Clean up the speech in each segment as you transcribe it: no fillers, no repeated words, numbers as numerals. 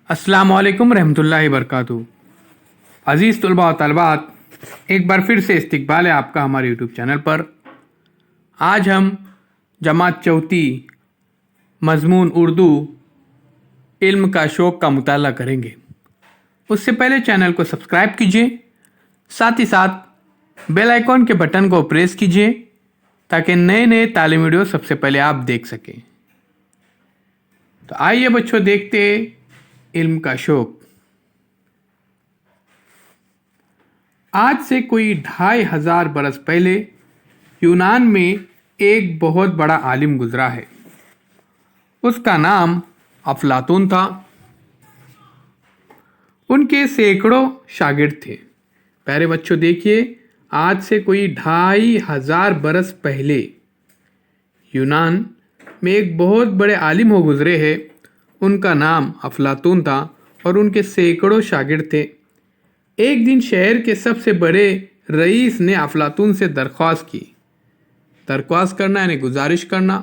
अस्सलामुअलैकुम रहमतुल्लाहि वबरकातुहू। अज़ीज़ तलबा और तलबात, एक बार फिर से इस्तकबाल है आपका हमारे यूट्यूब चैनल पर। आज हम जमात चौथी मज़मून उर्दू इल्म का शौक़ का मुताला करेंगे। उससे पहले चैनल को सब्सक्राइब कीजिए, साथ ही साथ बेल आइकॉन के बटन को प्रेस कीजिए ताकि नए नए तालीमी वीडियो सबसे पहले आप देख सकें। तो आइए बच्चों, देखते इल्म का शौक़। आज से कोई 2500 बरस पहले यूनान में एक बहुत बड़ा आलिम गुजरा है। उसका नाम अफलातून था। उनके सैकड़ों शागिर्द थे। प्यारे बच्चों देखिए, आज से कोई 2500 बरस पहले यूनान में एक बहुत बड़े आलिम हो गुजरे हैं। उनका नाम अफलातून था और उनके सैकड़ों शागिर्द थे। एक दिन शहर के सबसे बड़े रईस ने अफलातून से दरख्वास्त की। दरख्वास्त करना यानी गुजारिश करना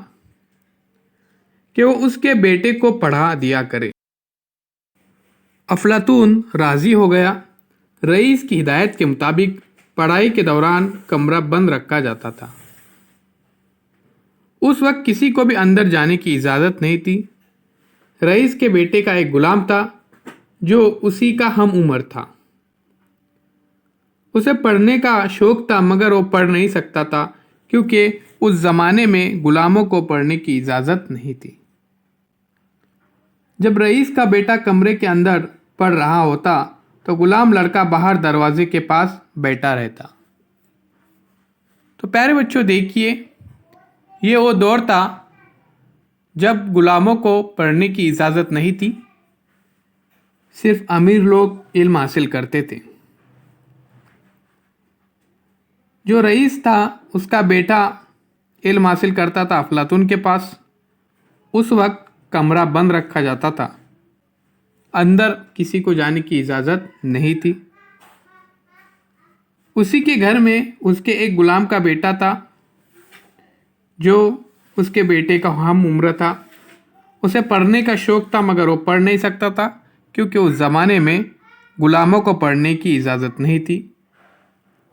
कि वो उसके बेटे को पढ़ा दिया करे। अफलातून राज़ी हो गया। रईस की हिदायत के मुताबिक पढ़ाई के दौरान कमरा बंद रखा जाता था। उस वक्त किसी को भी अंदर जाने की इजाज़त नहीं थी। रईस के बेटे का एक गुलाम था जो उसी का हम उम्र था। उसे पढ़ने का शौक़ था, मगर वो पढ़ नहीं सकता था क्योंकि उस ज़माने में गुलामों को पढ़ने की इजाज़त नहीं थी। जब रईस का बेटा कमरे के अंदर पढ़ रहा होता तो गुलाम लड़का बाहर दरवाजे के पास बैठा रहता। तो प्यारे बच्चों देखिए, ये वो दौर था जब गुलामों को पढ़ने की इजाज़त नहीं थी। सिर्फ अमीर लोग इल्म हासिल करते थे। जो रईस था उसका बेटा इल्म हासिल करता था अफलातून के पास। उस वक्त कमरा बंद रखा जाता था, अंदर किसी को जाने की इजाज़त नहीं थी। उसी के घर में उसके एक गुलाम का बेटा था जो उसके बेटे का हम उम्र था। उसे पढ़ने का शौक़ था, मगर वो पढ़ नहीं सकता था क्योंकि उस ज़माने में गुलामों को पढ़ने की इजाज़त नहीं थी।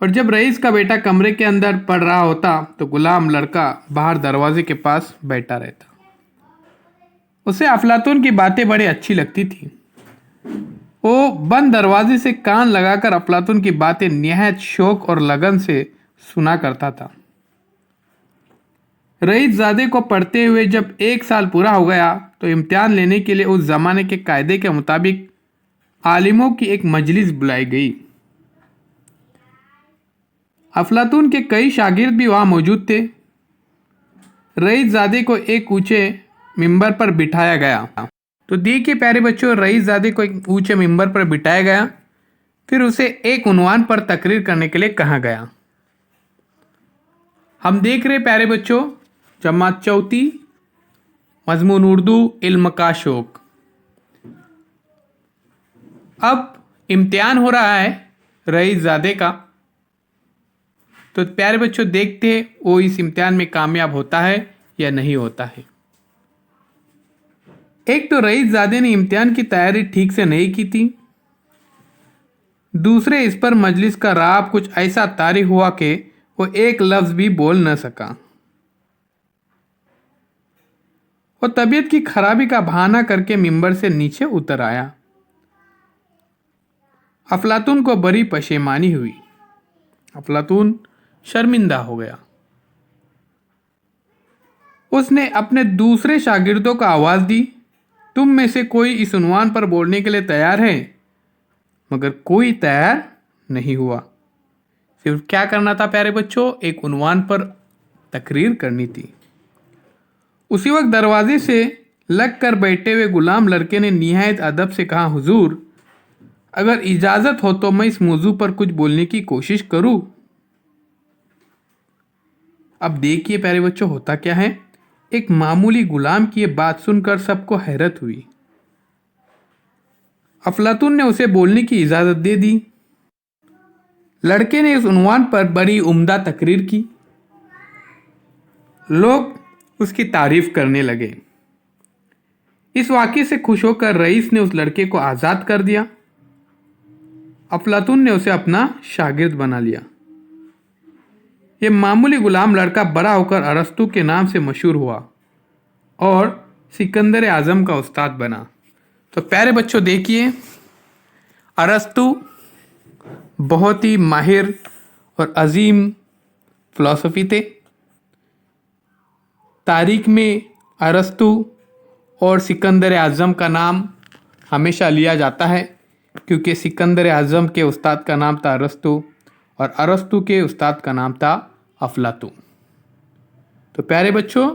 और जब रईस का बेटा कमरे के अंदर पढ़ रहा होता तो गुलाम लड़का बाहर दरवाजे के पास बैठा रहता। उसे अफलातून की बातें बड़ी अच्छी लगती थी। वो बंद दरवाजे से कान लगाकर अफलातून की बातें निहायत शौक़ और लगन से सुना करता था। रईस ज़ादे को पढ़ते हुए जब 1 साल पूरा हो गया तो इम्तिहान लेने के लिए उस ज़माने के कायदे के मुताबिक आलिमों की एक मजलिस बुलाई गई। अफलातून के कई शागिर्द भी वहाँ मौजूद थे। रईस ज़ादे को एक ऊंचे मिंबर पर बिठाया गया। तो देखिए प्यारे बच्चों, रईस ज़ादे को एक ऊंचे मिंबर पर बिठाया गया। फिर उसे एक उन्वान पर तकरीर करने के लिए कहा गया। हम देख रहे प्यारे बच्चों, जमात चौथी मज़मून उर्दू इल्म का शौक़। अब इम्तिहान हो रहा है रईस ज़ादे का। तो प्यारे बच्चों देखते हैं वो इस इम्तिहान में कामयाब होता है या नहीं होता है। एक तो रईस ज़ादे ने इम्तिहान की तैयारी ठीक से नहीं की थी। दूसरे, इस पर मजलिस का राब कुछ ऐसा तारी हुआ कि वो एक लफ्ज़ भी बोल न सका। वो तबीयत की खराबी का बहाना करके मिंबर से नीचे उतर आया। अफलातून को बड़ी पशेमानी हुई। अफलातून शर्मिंदा हो गया। उसने अपने दूसरे शागिर्दों को आवाज़ दी, तुम में से कोई इस उन्वान पर बोलने के लिए तैयार है? मगर कोई तैयार नहीं हुआ। सिर्फ क्या करना था प्यारे बच्चों, एक उन्वान पर तकरीर करनी थी। उसी वक्त दरवाजे से लग कर बैठे हुए गुलाम लड़के ने निहायत अदब से कहा, हुजूर, अगर इजाज़त हो तो मैं इस मौजू पर कुछ बोलने की कोशिश करूं। अब देखिए प्यारे बच्चों, होता क्या है, एक मामूली गुलाम की ये बात सुनकर सबको हैरत हुई। अफलातून ने उसे बोलने की इजाज़त दे दी। लड़के ने इस उन्वान पर बड़ी उम्दा तकरीर की। लोग उसकी तारीफ करने लगे। इस वाक़ये से खुश होकर रईस ने उस लड़के को आज़ाद कर दिया। अफलातून ने उसे अपना शागिर्द बना लिया। ये मामूली गुलाम लड़का बड़ा होकर अरस्तु के नाम से मशहूर हुआ और सिकंदर आज़म का उस्ताद बना। तो प्यारे बच्चों देखिए, अरस्तु बहुत ही माहिर और अजीम फ़िलासफ़ी थे। तारीख़ में अरस्तु और सिकंदर आज़म का नाम हमेशा लिया जाता है, क्योंकि सिकंदर आज़म के उस्ताद का नाम था अरस्तु और अरस्तु के उस्ताद का नाम था अफलातून। तो प्यारे बच्चों,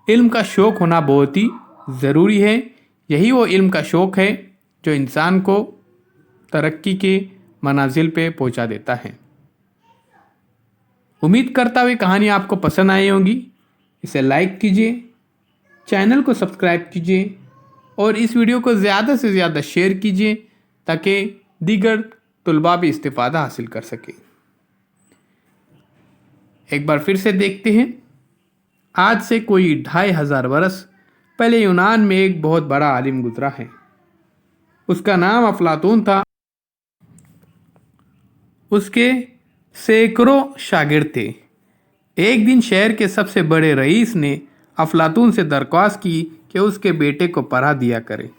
इल्म का शौक़ होना बहुत ही ज़रूरी है। यही वो इल्म का शौक़ है जो इंसान को तरक्की के मनाजिल पे पहुंचा देता है। उम्मीद करता हुई कहानी आपको पसंद आई होगी। इसे लाइक कीजिए, चैनल को सब्सक्राइब कीजिए और इस वीडियो को ज़्यादा से ज़्यादा शेयर कीजिए ताकि दीगर तुलबा भी इस्तिफ़ादा हासिल कर सके। एक बार फिर से देखते हैं। आज से कोई 2500 बरस पहले यूनान में एक बहुत बड़ा आलिम गुजरा है। उसका नाम अफलातून था। उसके सैकड़ों शागिर्द थे। एक दिन शहर के सबसे बड़े रईस ने अफलातून से दरख्वास्त की कि उसके बेटे को पढ़ा दिया करे।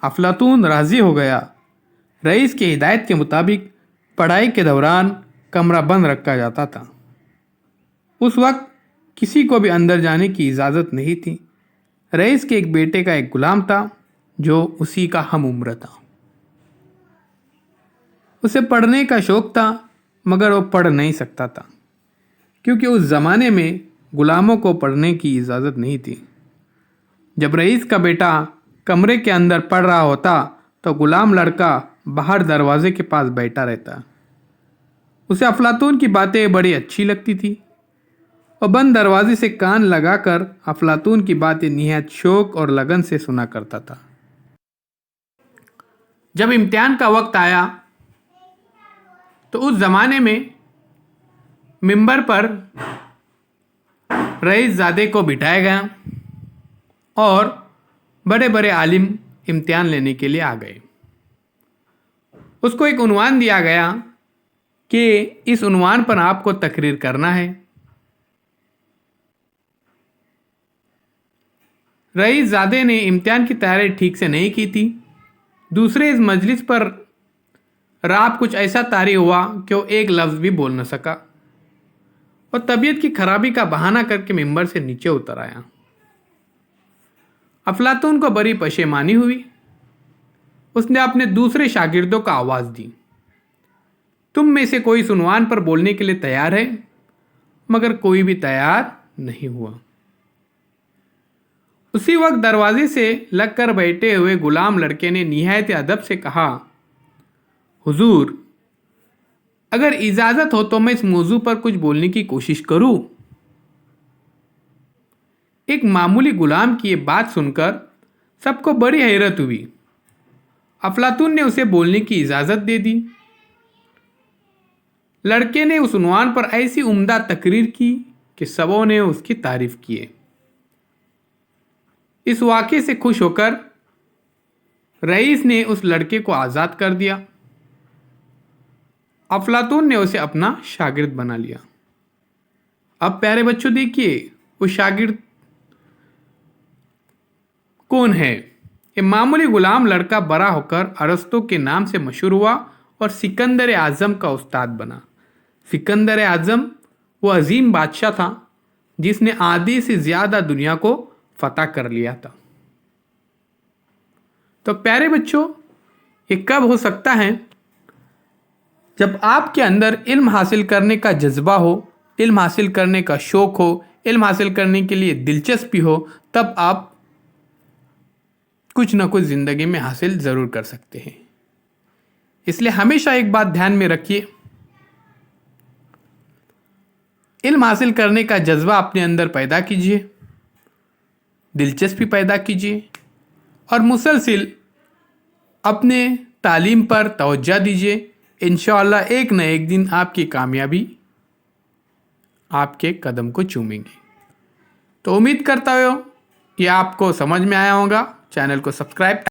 अफलातून राज़ी हो गया। रईस की हिदायत के मुताबिक पढ़ाई के दौरान कमरा बंद रखा जाता था। उस वक्त किसी को भी अंदर जाने की इजाज़त नहीं थी। रईस के एक बेटे का एक गुलाम था जो उसी का हम उम्र था। उसे पढ़ने का शौक़ था, मगर वो पढ़ नहीं सकता था, क्योंकि उस ज़माने में गुलामों को पढ़ने की इजाज़त नहीं थी। जब रईस का बेटा कमरे के अंदर पढ़ रहा होता तो गुलाम लड़का बाहर दरवाजे के पास बैठा रहता। उसे अफलातून की बातें बड़ी अच्छी लगती थी और बंद दरवाजे से कान लगाकर अफलातून की बातें निहायत शौक़ और लगन से सुना करता था। जब इम्तिहान का वक्त आया तो उस ज़माने में मिंबर पर रईस ज़ादे को बिठाया गया और बड़े बड़े आलिम इम्तिहान लेने के लिए आ गए। उसको एक उन्वान दिया गया कि इस उन्वान पर आपको तकरीर करना है। रईस ज़ादे ने इम्तिहान की तैयारी ठीक से नहीं की थी। दूसरे इस मजलिस पर रात कुछ ऐसा तारी हुआ कि वो एक लफ्ज़ भी बोल न सका और तबीयत की खराबी का बहाना करके मिंबर से नीचे उतर आया। अफलातून को बड़ी पशेमानी हुई। उसने अपने दूसरे शागिर्दों को आवाज़ दी, तुम में से कोई इस उन्वान पर बोलने के लिए तैयार है? मगर कोई भी तैयार नहीं हुआ। उसी वक्त दरवाजे से लगकर बैठे हुए गुलाम लड़के ने निहायत अदब से कहा, हुजूर, अगर इजाज़त हो तो मैं इस मौजू पर कुछ बोलने की कोशिश करूं। एक मामूली गुलाम की ये बात सुनकर सबको बड़ी हैरत हुई। अफलातून ने उसे बोलने की इजाज़त दे दी। लड़के ने उस उन्वान पर ऐसी उम्दा तकरीर की कि सबों ने उसकी तारीफ की। इस वाक़े से खुश होकर रईस ने उस लड़के को आज़ाद कर दिया। अफलातून ने उसे अपना शागिर्द बना लिया। अब प्यारे बच्चों देखिए, वो शागिर्द कौन है? ये मामूली गुलाम लड़का बड़ा होकर अरस्तु के नाम से मशहूर हुआ और सिकंदर आज़म का उस्ताद बना। सिकंदर आज़म वो अजीम बादशाह था जिसने आधे से ज़्यादा दुनिया को फतह कर लिया था। तो प्यारे बच्चों, ये कब हो सकता है? जब आपके अंदर इल्म हासिल करने का जज्बा हो, इल्म हासिल करने का शौक़ हो, इल्म हासिल करने के लिए दिलचस्पी हो, तब आप कुछ ना कुछ ज़िंदगी में हासिल ज़रूर कर सकते हैं। इसलिए हमेशा एक बात ध्यान में रखिए, इल्म हासिल करने का जज्बा अपने अंदर पैदा कीजिए, दिलचस्पी पैदा कीजिए और मुसलसिल अपने तालीम पर तवज्जो दीजिए। इंशाअल्लाह एक न एक दिन आपकी कामयाबी आपके कदम को चूमेंगी। तो उम्मीद करता हूँ ये आपको समझ में आया होगा। चैनल को सब्सक्राइब